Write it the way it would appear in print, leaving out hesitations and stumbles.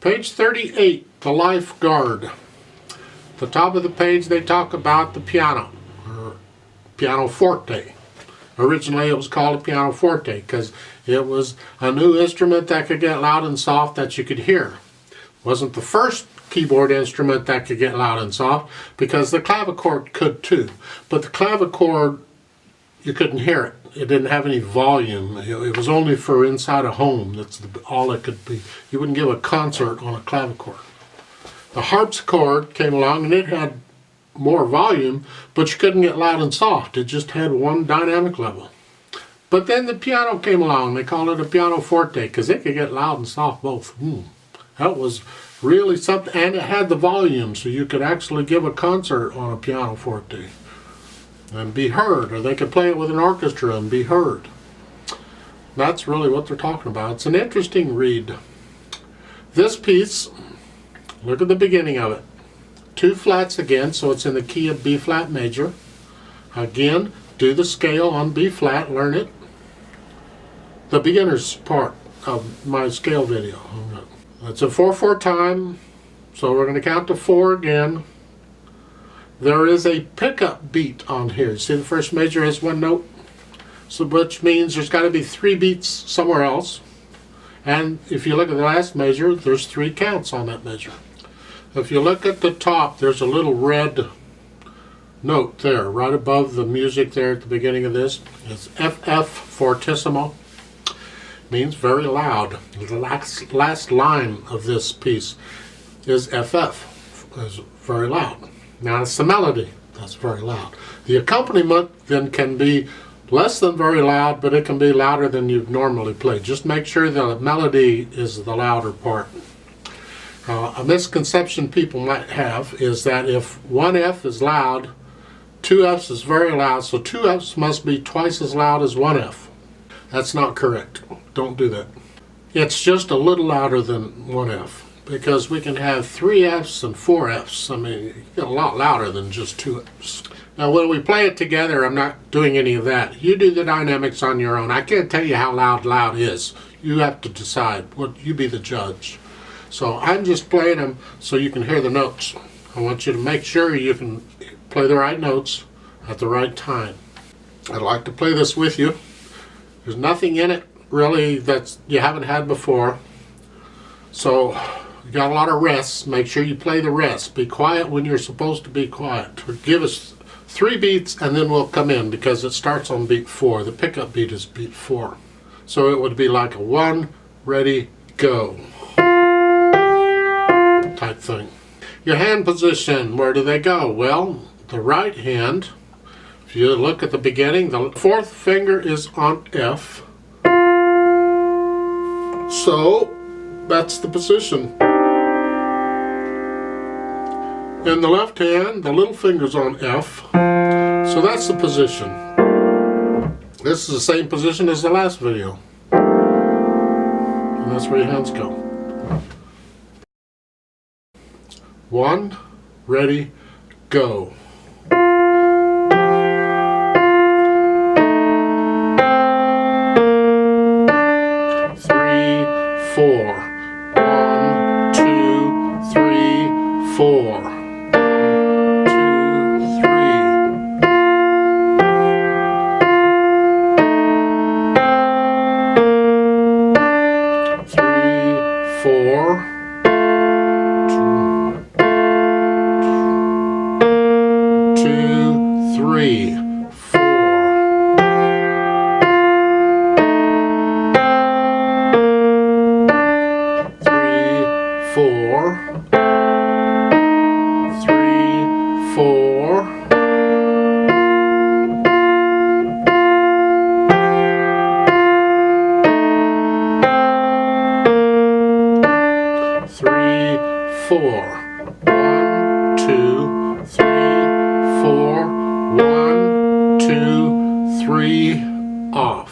Page 38, the lifeguard. The top of the page they talk about the piano, or pianoforte. Originally it was called a pianoforte because it was a new instrument that could get loud and soft that you could hear. It wasn't the first keyboard instrument that could get loud and soft because the clavichord could too. But the clavichord, you couldn't hear it. It didn't have any volume. It was only for inside a home. That's all it could be. You wouldn't give a concert on a clavichord. The harpsichord came along and it had more volume, but you couldn't get loud and soft. It just had one dynamic level. But then the piano came along. They called it a pianoforte because it could get loud and soft both. That was really something, and it had the volume, so you could actually give a concert on a pianoforte and be heard, or they could play it with an orchestra and be heard. That's really what they're talking about. It's an interesting read. This piece, look at the beginning of it. 2 flats again, so it's in the key of B flat major. Again, do the scale on B flat, learn it. The beginner's part of my scale video. It's a 4/4 time, so we're going to count to 4 again. There is a pickup beat on here. See, the first measure has 1 note, so which means there's got to be 3 beats somewhere else. And if you look at the last measure, there's 3 counts on that measure. If you look at the top, there's a little red note there, right above the music there at the beginning of this. It's FF fortissimo. Means very loud. The last line of this piece is FF, is very loud. Now it's the melody that's very loud. The accompaniment then can be less than very loud, but it can be louder than you've normally played. Just make sure the melody is the louder part. A misconception people might have is that if 1 F is loud, 2 Fs is very loud, so 2 Fs must be twice as loud as 1 F. That's not correct. Don't do that. It's just a little louder than 1 F. Because we can have 3 Fs and 4 Fs. I mean, you get a lot louder than just 2 Fs. Now when we play it together, I'm not doing any of that. You do the dynamics on your own. I can't tell you how loud is. You have to decide. You be the judge. So I'm just playing them so you can hear the notes. I want you to make sure you can play the right notes at the right time. I'd like to play this with you. There's nothing in it really that you haven't had before. So you got a lot of rests. Make sure you play the rests. Be quiet when you're supposed to be quiet. Give us 3 beats and then we'll come in because it starts on beat 4. The pickup beat is beat 4. So it would be like a 1, ready, go type thing. Your hand position, where do they go? Well, the right hand, if you look at the beginning, the 4th finger is on F. So that's the position. In the left hand, the little finger's on F, so that's the position. This is the same position as the last video. And that's where your hands go. 1, ready, go. 3, 4. 1, 2, 3, 4. 4. 1, 2, 3, 4. 1, 2, 3, off.